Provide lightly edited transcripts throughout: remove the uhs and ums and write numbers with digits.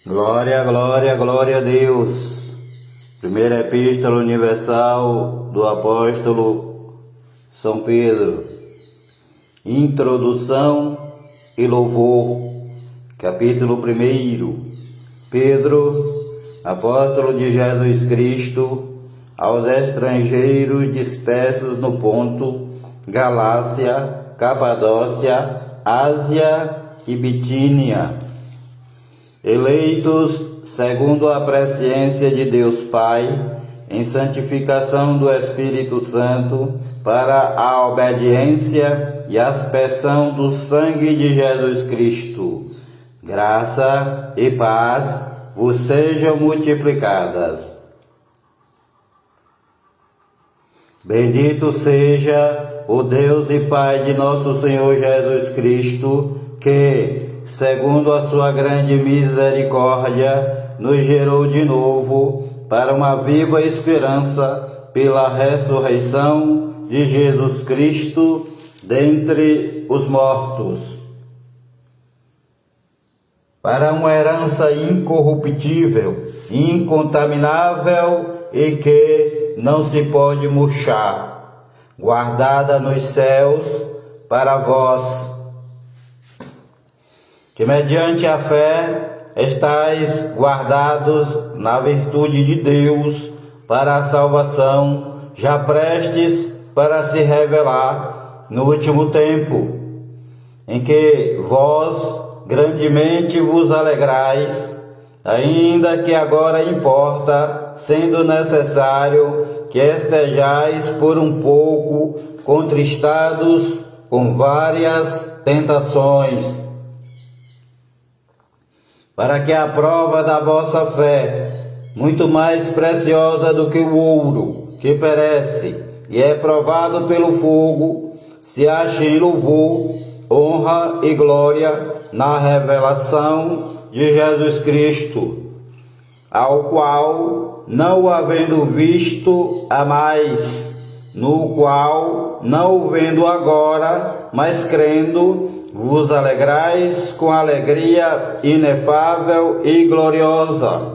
Glória, glória, glória a Deus. Primeira Epístola Universal do Apóstolo São Pedro. Introdução e louvor. Capítulo 1. Pedro, apóstolo de Jesus Cristo, aos estrangeiros dispersos no Ponto, Galácia, Capadócia, Ásia e Bitínia, eleitos segundo a presciência de Deus Pai, em santificação do Espírito Santo, para a obediência e aspersão do sangue de Jesus Cristo. Graça e paz vos sejam multiplicadas. Bendito seja o Deus e Pai de nosso Senhor Jesus Cristo, que, segundo a sua grande misericórdia, nos gerou de novo para uma viva esperança pela ressurreição de Jesus Cristo dentre os mortos, para uma herança incorruptível, incontaminável e que não se pode murchar, guardada nos céus para vós, que mediante a fé estáis guardados na virtude de Deus para a salvação, já prestes para se revelar no último tempo, em que vós grandemente vos alegrais, ainda que agora importa, sendo necessário, que estejais por um pouco contristados com várias tentações, para que a prova da vossa fé, muito mais preciosa do que o ouro, que perece e é provado pelo fogo, se ache em louvor, honra e glória na revelação de Jesus Cristo, ao qual, não havendo visto a mais, no qual, não o vendo agora, mas crendo, vos alegrais com alegria inefável e gloriosa,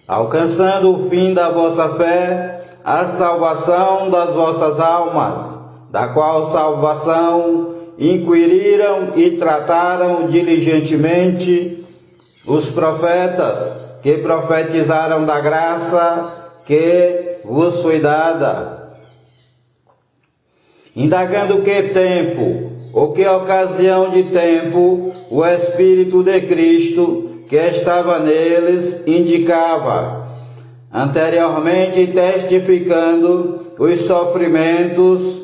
alcançando o fim da vossa fé, a salvação das vossas almas, da qual salvação inquiriram e trataram diligentemente os profetas que profetizaram da graça que vos foi dada, indagando que tempo, ou que ocasião de tempo, o Espírito de Cristo que estava neles indicava, anteriormente testificando os sofrimentos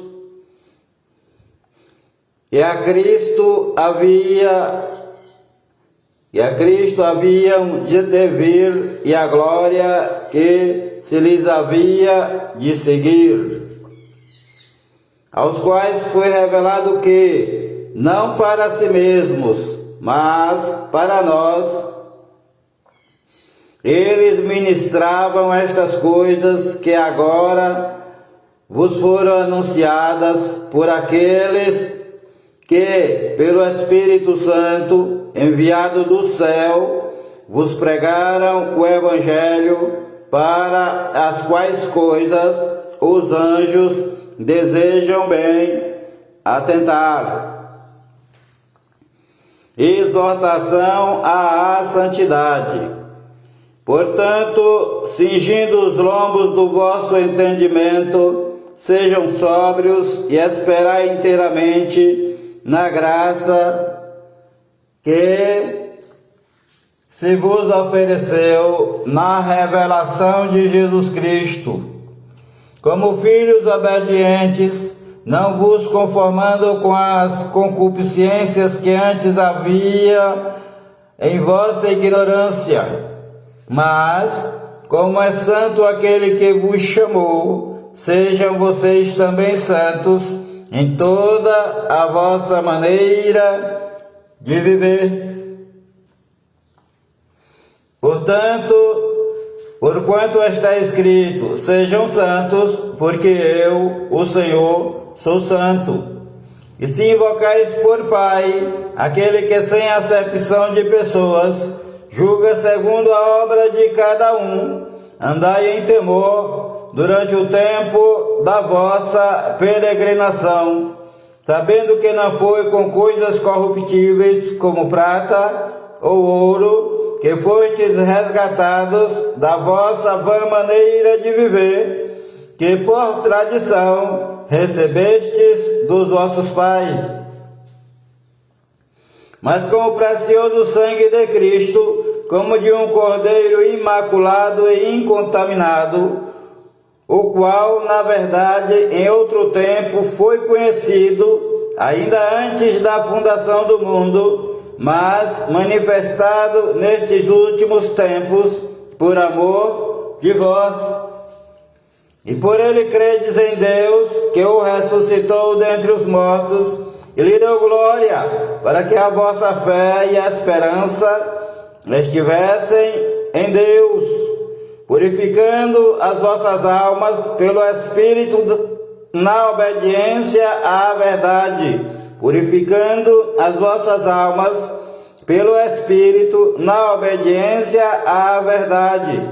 e a Cristo haviam de vir e a glória que se lhes havia de seguir, aos quais foi revelado que, não para si mesmos, mas para nós, eles ministravam estas coisas que agora vos foram anunciadas por aqueles que, pelo Espírito Santo, enviado do céu, vos pregaram o Evangelho, para as quais coisas os anjos desejam bem atentar. Exortação à santidade. Portanto, cingindo os lombos do vosso entendimento, sejam sóbrios e esperai inteiramente na graça que se vos ofereceu na revelação de Jesus Cristo. Como filhos obedientes, não vos conformando com as concupiscências que antes havia em vossa ignorância, mas, como é santo aquele que vos chamou, sejam vocês também santos em toda a vossa maneira de viver. Portanto, porquanto está escrito, sejam santos, porque eu, o Senhor, sou santo. E se invocais por Pai, aquele que sem acepção de pessoas, julga segundo a obra de cada um, andai em temor durante o tempo da vossa peregrinação, sabendo que não foi com coisas corruptíveis como prata ou ouro, que fostes resgatados da vossa vã maneira de viver, que por tradição recebestes dos vossos pais, mas com o precioso sangue de Cristo, como de um cordeiro imaculado e incontaminado, o qual, na verdade, em outro tempo foi conhecido, ainda antes da fundação do mundo, mas manifestado nestes últimos tempos, por amor de vós. E por ele credes em Deus, que o ressuscitou dentre os mortos, e lhe deu glória, para que a vossa fé e a esperança estivessem em Deus, purificando as vossas almas pelo Espírito na obediência à verdade, purificando as vossas almas pelo Espírito na obediência à verdade,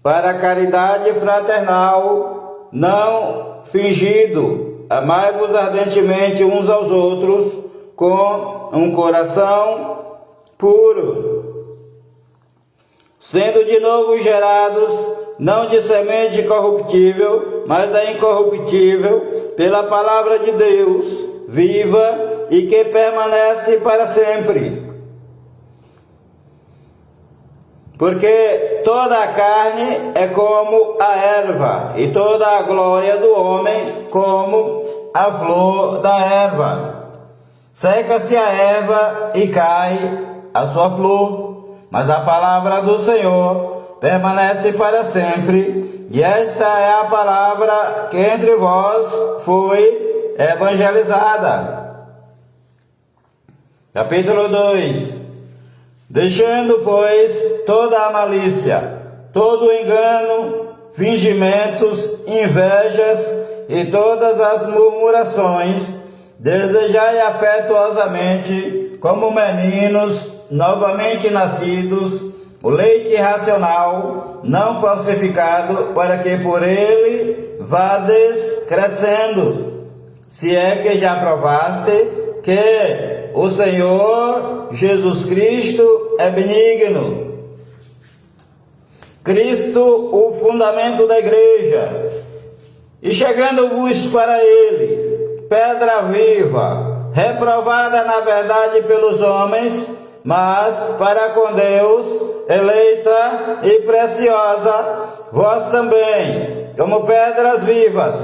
para a caridade fraternal não fingido. Amai-vos ardentemente uns aos outros com um coração puro, sendo de novo gerados, não de semente corruptível, mas da incorruptível, pela palavra de Deus, viva e que permanece para sempre. Porque toda a carne é como a erva, e toda a glória do homem como a flor da erva. Seca-se a erva e cai a sua flor, mas a palavra do Senhor permanece para sempre. E esta é a palavra que entre vós foi evangelizada. Capítulo 2. Deixando, pois, toda a malícia, todo o engano, fingimentos, invejas e todas as murmurações, desejai afetuosamente, como meninos novamente nascidos, o leite racional, não falsificado, para que por ele vades crescendo, se é que já provaste que o Senhor Jesus Cristo é benigno. Cristo, o fundamento da igreja, e chegando-vos para ele, pedra viva, reprovada na verdade pelos homens, mas para com Deus, eleita e preciosa, vós também, como pedras vivas,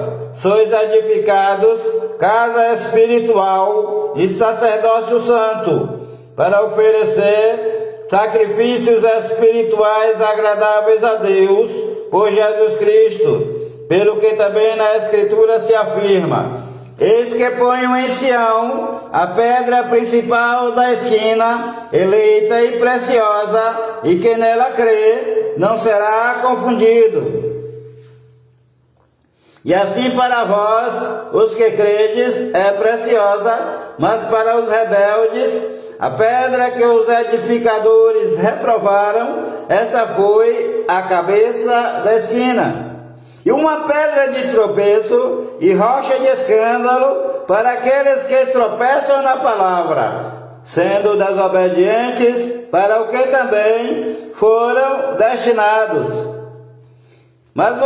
sois edificados, casa espiritual e sacerdócio santo, para oferecer sacrifícios espirituais agradáveis a Deus, por Jesus Cristo, pelo que também na Escritura se afirma: eis que ponho em Sião a pedra principal da esquina, eleita e preciosa, e quem nela crê não será confundido. E assim para vós, os que credes, é preciosa, mas para os rebeldes, a pedra que os edificadores reprovaram, essa foi a cabeça da esquina, e uma pedra de tropeço e rocha de escândalo para aqueles que tropeçam na palavra, sendo desobedientes, para o que também foram destinados. Mas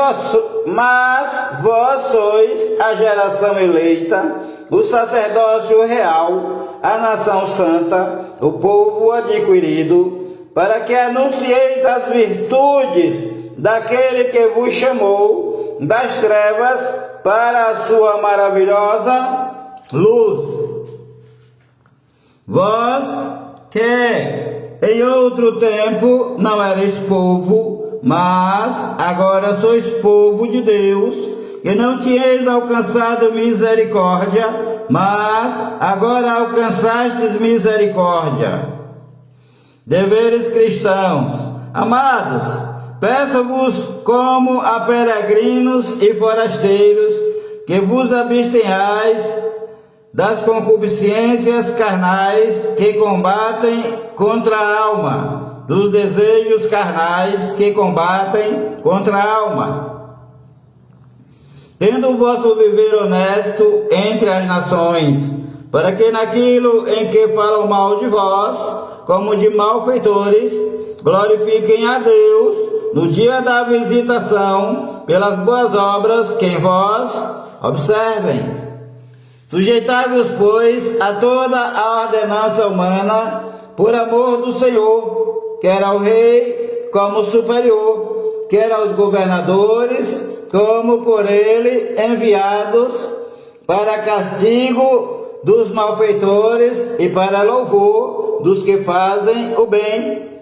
vós sois a geração eleita, o sacerdócio real, a nação santa, o povo adquirido, para que anuncieis as virtudes daquele que vos chamou das trevas para a sua maravilhosa luz. Vós que em outro tempo não erais povo, mas agora sois povo de Deus, que não tinhais alcançado misericórdia, mas agora alcançastes misericórdia. Deveres cristãos, amados, peço-vos como a peregrinos e forasteiros, que vos abstenhais das concupiscências carnais que combatem contra a alma, dos desejos carnais que combatem contra a alma. Tendo o vosso viver honesto entre as nações, para que naquilo em que falam mal de vós, como de malfeitores, glorifiquem a Deus no dia da visitação, pelas boas obras que em vós observem. Sujeitai-vos, pois, a toda a ordenança humana, por amor do Senhor, quer ao rei como superior, quer aos governadores, como por ele enviados, para castigo dos malfeitores e para louvor dos que fazem o bem.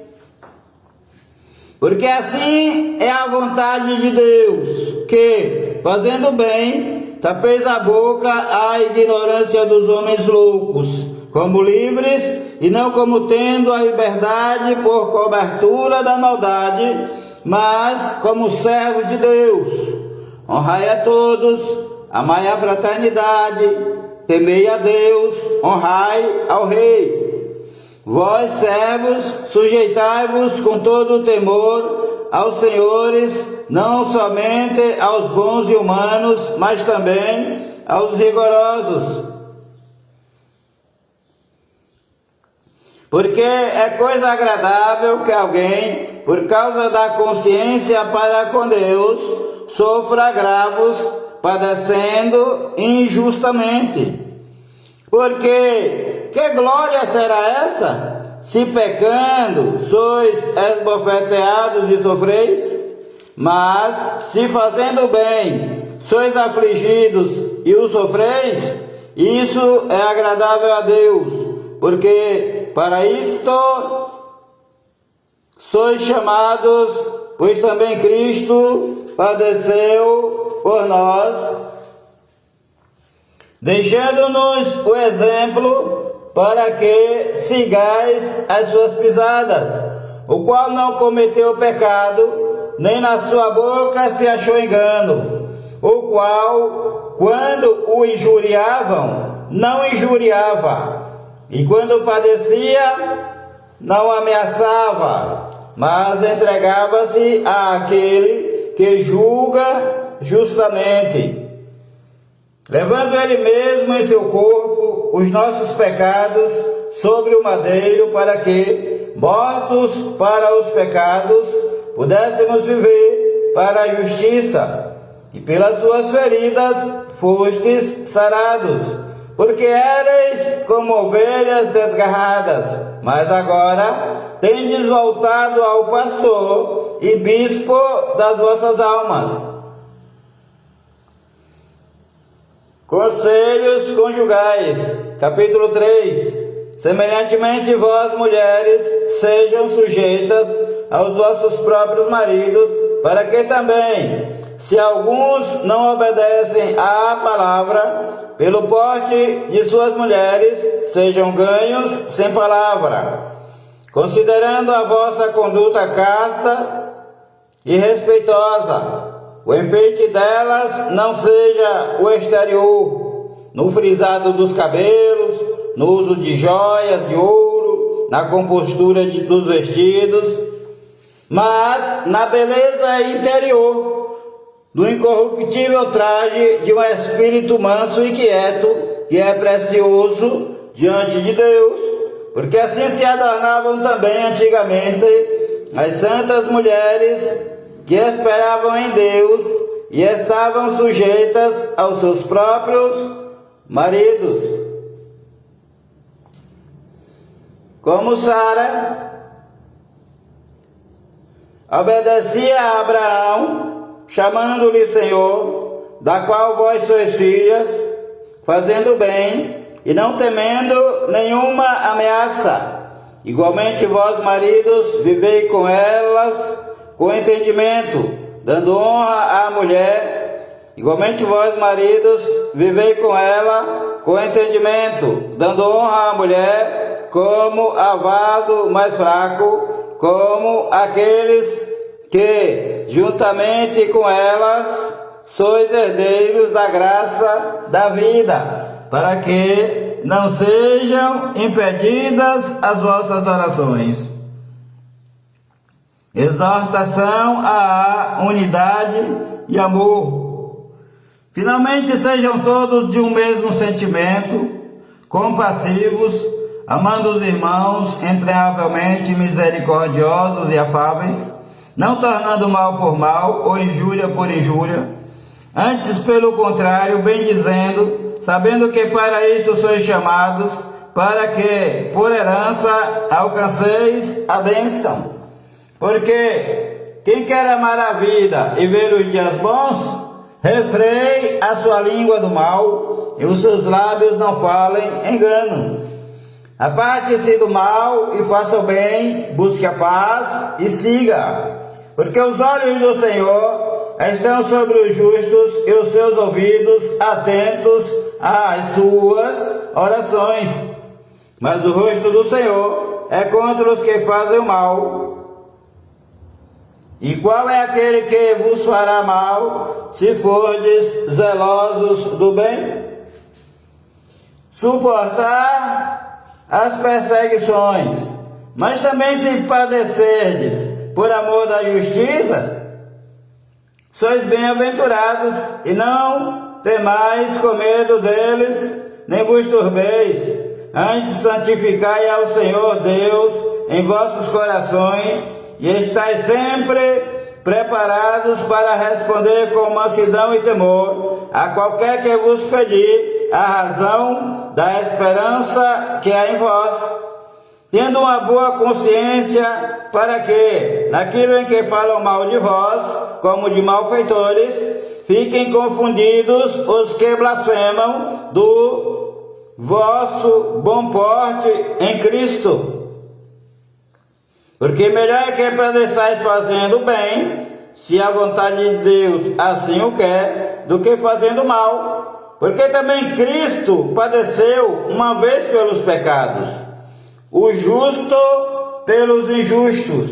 Porque assim é a vontade de Deus, que, fazendo o bem, tapeis a boca à ignorância dos homens loucos, como livres e não como tendo a liberdade por cobertura da maldade, mas como servos de Deus. Honrai a todos, amai a fraternidade, temei a Deus, honrai ao Rei. Vós, servos, sujeitai-vos com todo o temor aos senhores, não somente aos bons e humanos, mas também aos rigorosos. Porque é coisa agradável que alguém, por causa da consciência para com Deus, sofra agravos, padecendo injustamente. Porque que glória será essa? Se pecando sois esbofeteados e sofreis, mas se fazendo bem sois afligidos e o sofreis, isso é agradável a Deus, porque para isto sois chamados, pois também Cristo padeceu por nós, deixando-nos o exemplo para que sigais as suas pisadas, o qual não cometeu pecado, nem na sua boca se achou engano, o qual, quando o injuriavam, não injuriava, e quando padecia, não ameaçava, mas entregava-se àquele que julga justamente, levando ele mesmo em seu corpo os nossos pecados sobre o madeiro, para que, mortos para os pecados, pudéssemos viver para a justiça, e pelas suas feridas fostes sarados, porque éreis como ovelhas desgarradas, mas agora tendes voltado ao pastor e bispo das vossas almas. Conselhos conjugais, capítulo 3. Semelhantemente vós, mulheres, sejam sujeitas aos vossos próprios maridos, para que também, se alguns não obedecem à palavra, pelo porte de suas mulheres, sejam ganhos sem palavra, considerando a vossa conduta casta e respeitosa. O enfeite delas não seja o exterior, no frisado dos cabelos, no uso de joias de ouro, na compostura dos vestidos, mas na beleza interior, no incorruptível traje de um espírito manso e quieto, que é precioso diante de Deus, porque assim se adornavam também antigamente as santas mulheres que esperavam em Deus e estavam sujeitas aos seus próprios maridos. Como Sara obedecia a Abraão, chamando-lhe Senhor, da qual vós sois filhas, fazendo bem e não temendo nenhuma ameaça. Igualmente vós, maridos, vivei com elas com entendimento, dando honra à mulher. Igualmente vós, maridos, vivei com ela com entendimento, dando honra à mulher como a vaso mais fraco, como aqueles que, juntamente com elas, sois herdeiros da graça da vida, para que não sejam impedidas as vossas orações. Exortação à unidade e amor. Finalmente sejam todos de um mesmo sentimento, compassivos, amando os irmãos, entravelmente misericordiosos e afáveis, não tornando mal por mal ou injúria por injúria, antes pelo contrário, bendizendo, sabendo que para isto sois chamados, para que por herança alcanceis a bênção. Porque quem quer amar a vida e ver os dias bons, refreie a sua língua do mal e os seus lábios não falem engano. Aparte-se do mal e faça o bem, busque a paz e siga. Porque os olhos do Senhor estão sobre os justos e os seus ouvidos atentos às suas orações. Mas o rosto do Senhor é contra os que fazem o mal. E qual é aquele que vos fará mal, se fordes zelosos do bem? Suportar as perseguições, mas também se padecerdes por amor da justiça, sois bem-aventurados, e não temais com medo deles, nem vos turbeis, antes santificai ao Senhor Deus em vossos corações, e estais sempre preparados para responder com mansidão e temor a qualquer que vos pedir a razão da esperança que há em vós, tendo uma boa consciência, para que, naquilo em que falam mal de vós, como de malfeitores, fiquem confundidos os que blasfemam do vosso bom porte em Cristo. Porque melhor é que padeçais fazendo bem, se a vontade de Deus assim o quer, do que fazendo mal. Porque também Cristo padeceu uma vez pelos pecados, o justo pelos injustos,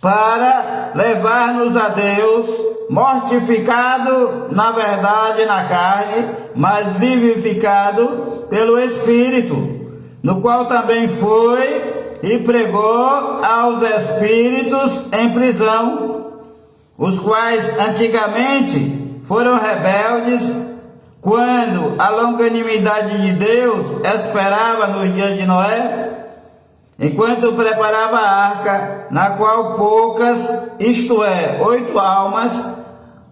para levar-nos a Deus, mortificado na verdade na carne, mas vivificado pelo Espírito, no qual também foi e pregou aos espíritos em prisão, os quais antigamente foram rebeldes, quando a longanimidade de Deus esperava nos dias de Noé, enquanto preparava a arca, na qual poucas, isto é, 8 almas,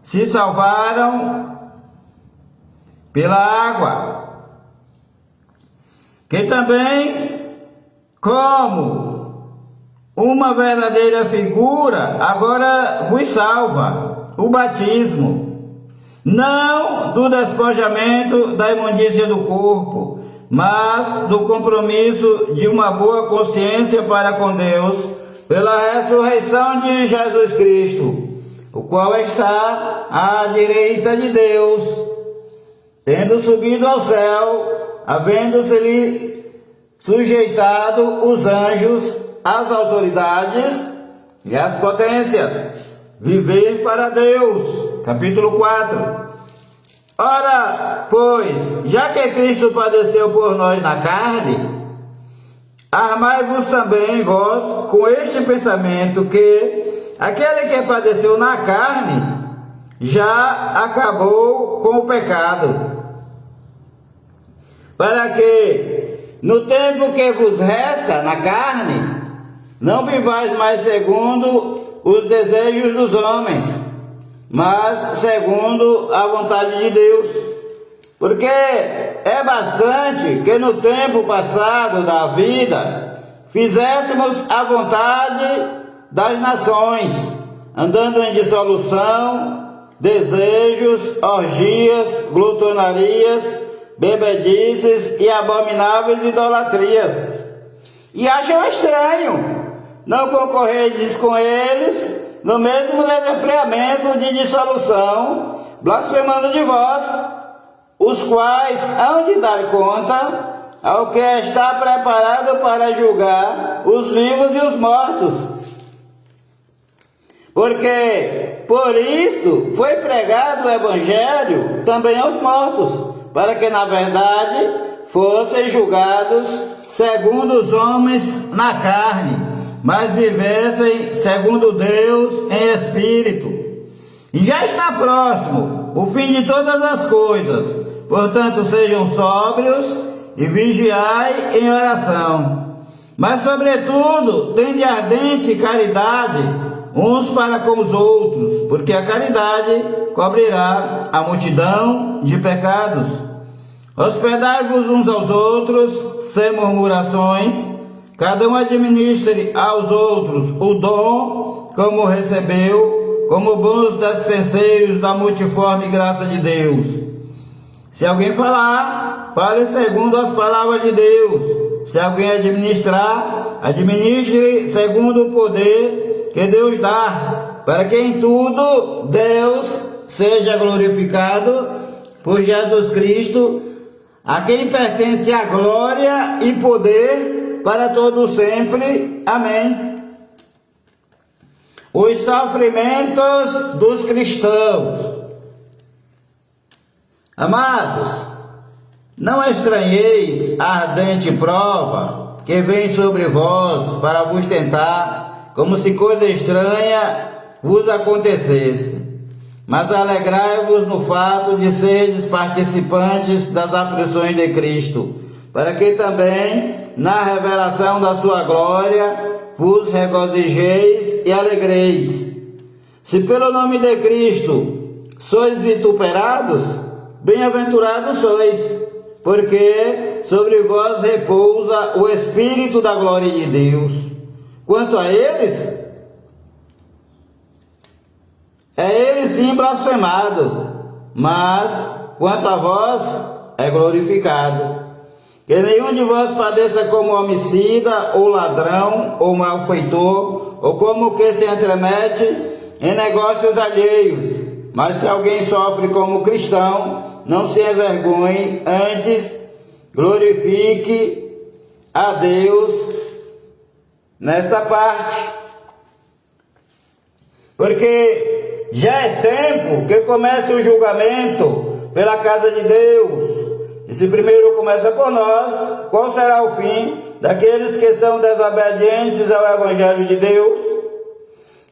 se salvaram pela água, que também, como uma verdadeira figura, agora vos salva, o batismo, não do despojamento da imundícia do corpo, mas do compromisso de uma boa consciência para com Deus, pela ressurreição de Jesus Cristo, o qual está à direita de Deus, tendo subido ao céu, havendo-se-lhe sujeitado os anjos, as autoridades e as potências. Viver para Deus. Capítulo 4. Ora, pois, já que Cristo padeceu por nós na carne, armai-vos também vós com este pensamento, que aquele que padeceu na carne já acabou com o pecado, para que no tempo que vos resta na carne, não vivais mais segundo os desejos dos homens, mas segundo a vontade de Deus. Porque é bastante que no tempo passado da vida fizéssemos a vontade das nações, andando em dissolução, desejos, orgias, glutonarias, bebedices e abomináveis idolatrias. E acham estranho não concorredes com eles no mesmo desenfreamento de dissolução, blasfemando de vós, os quais hão de dar conta ao que está preparado para julgar os vivos e os mortos. Porque por isto foi pregado o Evangelho também aos mortos, para que na verdade fossem julgados segundo os homens na carne, mas vivessem segundo Deus em espírito. E já está próximo o fim de todas as coisas. Portanto, sejam sóbrios e vigiai em oração. Mas, sobretudo, tende ardente caridade uns para com os outros, porque a caridade cobrirá a multidão de pecados. Hospedai-vos uns aos outros, sem murmurações. Cada um administre aos outros o dom como recebeu, como bons despenseiros da multiforme graça de Deus. Se alguém falar, fale segundo as palavras de Deus. Se alguém administrar, administre segundo o poder que Deus dá, para que em tudo Deus seja glorificado por Jesus Cristo, a quem pertence a glória e poder para todo sempre. Amém. Os sofrimentos dos cristãos. Amados, não estranheis a ardente prova que vem sobre vós para vos tentar, como se coisa estranha vos acontecesse. Mas alegrai-vos no fato de serdes participantes das aflições de Cristo, para que também, na revelação da sua glória, vos regozijeis e alegreis. Se pelo nome de Cristo sois vituperados, bem-aventurados sois, porque sobre vós repousa o Espírito da glória de Deus. Quanto a eles, é ele sim blasfemado, mas quanto a vós é glorificado. Que nenhum de vós padeça como homicida, ou ladrão, ou malfeitor, ou como que se entremete em negócios alheios. Mas se alguém sofre como cristão, não se envergonhe, antes glorifique a Deus nesta parte. Porque já é tempo que comece o julgamento pela casa de Deus. E se primeiro começa por nós, qual será o fim daqueles que são desobedientes ao Evangelho de Deus?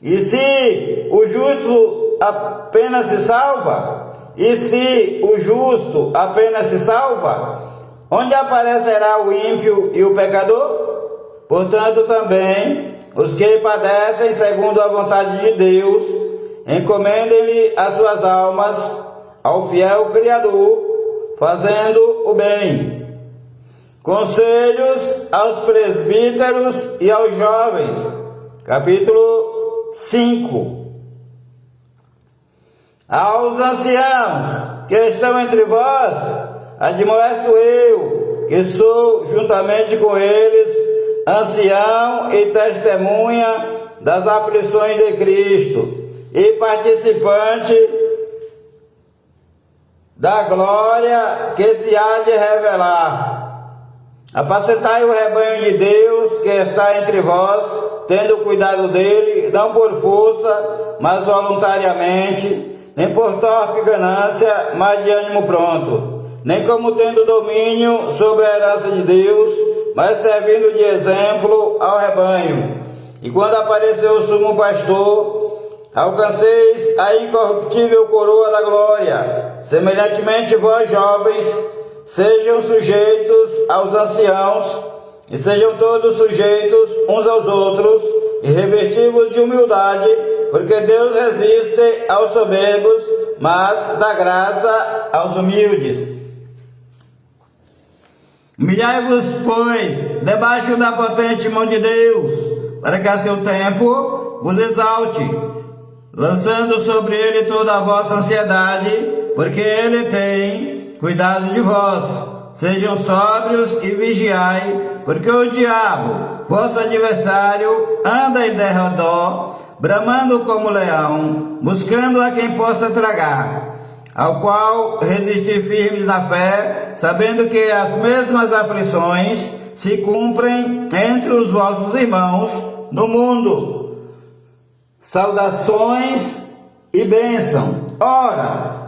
E se o justo apenas se salva? E se o justo apenas se salva? Onde aparecerá o ímpio e o pecador? Portanto, também os que padecem segundo a vontade de Deus, encomendem-lhe as suas almas ao fiel Criador, fazendo o bem. Conselhos aos presbíteros e aos jovens. Capítulo 5. Aos anciãos que estão entre vós, admoesto eu, que sou juntamente com eles ancião e testemunha das aflições de Cristo e participante da glória que se há de revelar. Apacentai o rebanho de Deus que está entre vós, tendo cuidado dele, não por força, mas voluntariamente, nem por torpe ganância, mas de ânimo pronto, nem como tendo domínio sobre a herança de Deus, mas servindo de exemplo ao rebanho. E quando apareceu o sumo pastor, alcanceis a incorruptível coroa da glória. Semelhantemente vós, jovens, sejam sujeitos aos anciãos, e sejam todos sujeitos uns aos outros, e revestivos de humildade, porque Deus resiste aos soberbos, mas dá graça aos humildes. Humilhai-vos, pois, debaixo da potente mão de Deus, para que a seu tempo vos exalte, lançando sobre ele toda a vossa ansiedade, porque ele tem cuidado de vós. Sejam sóbrios e vigiai, porque o diabo, vosso adversário, anda em derredor, bramando como leão, buscando a quem possa tragar, ao qual resistir firmes na fé, sabendo que as mesmas aflições se cumprem entre os vossos irmãos no mundo. Saudações e bênção. Ora,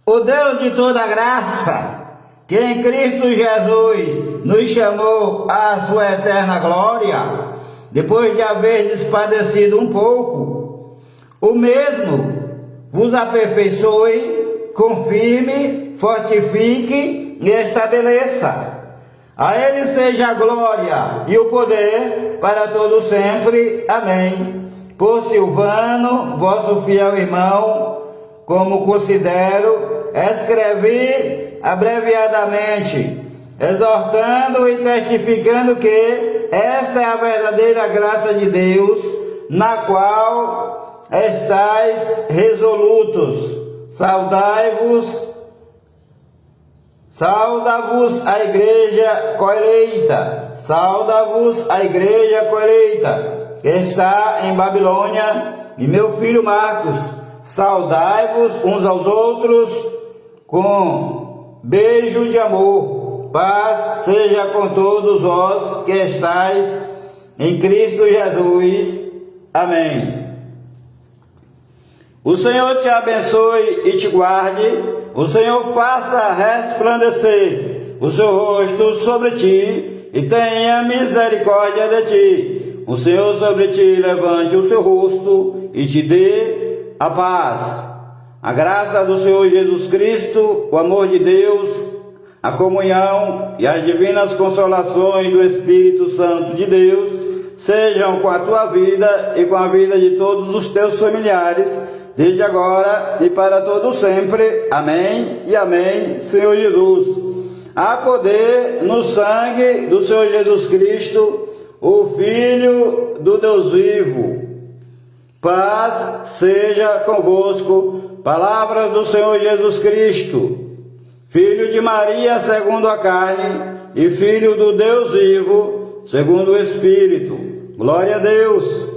O Deus de toda graça, que em Cristo Jesus nos chamou à sua eterna glória, depois de haver padecido um pouco, o mesmo vos aperfeiçoe, confirme, fortifique e estabeleça. A Ele seja a glória e o poder para todo sempre. Amém. Por Silvano, vosso fiel irmão, como considero, escrevi abreviadamente, exortando e testificando que esta é a verdadeira graça de Deus, na qual estáis resolutos. Sauda-vos a igreja coeleita, sauda-vos a igreja coeleita, que está em Babilônia, e meu filho Marcos, saudai-vos uns aos outros com beijo de amor. Paz seja com todos vós que estáis em Cristo Jesus. Amém. O Senhor te abençoe e te guarde. O Senhor faça resplandecer o seu rosto sobre ti e tenha misericórdia de ti. O Senhor sobre ti levante o seu rosto e te dê a paz. A graça do Senhor Jesus Cristo, o amor de Deus, a comunhão e as divinas consolações do Espírito Santo de Deus sejam com a tua vida e com a vida de todos os teus familiares, desde agora e para todo sempre. Amém e amém, Senhor Jesus. Há poder no sangue do Senhor Jesus Cristo, o Filho do Deus vivo. Paz seja convosco. Palavras do Senhor Jesus Cristo, Filho de Maria segundo a carne e Filho do Deus vivo segundo o Espírito. Glória a Deus.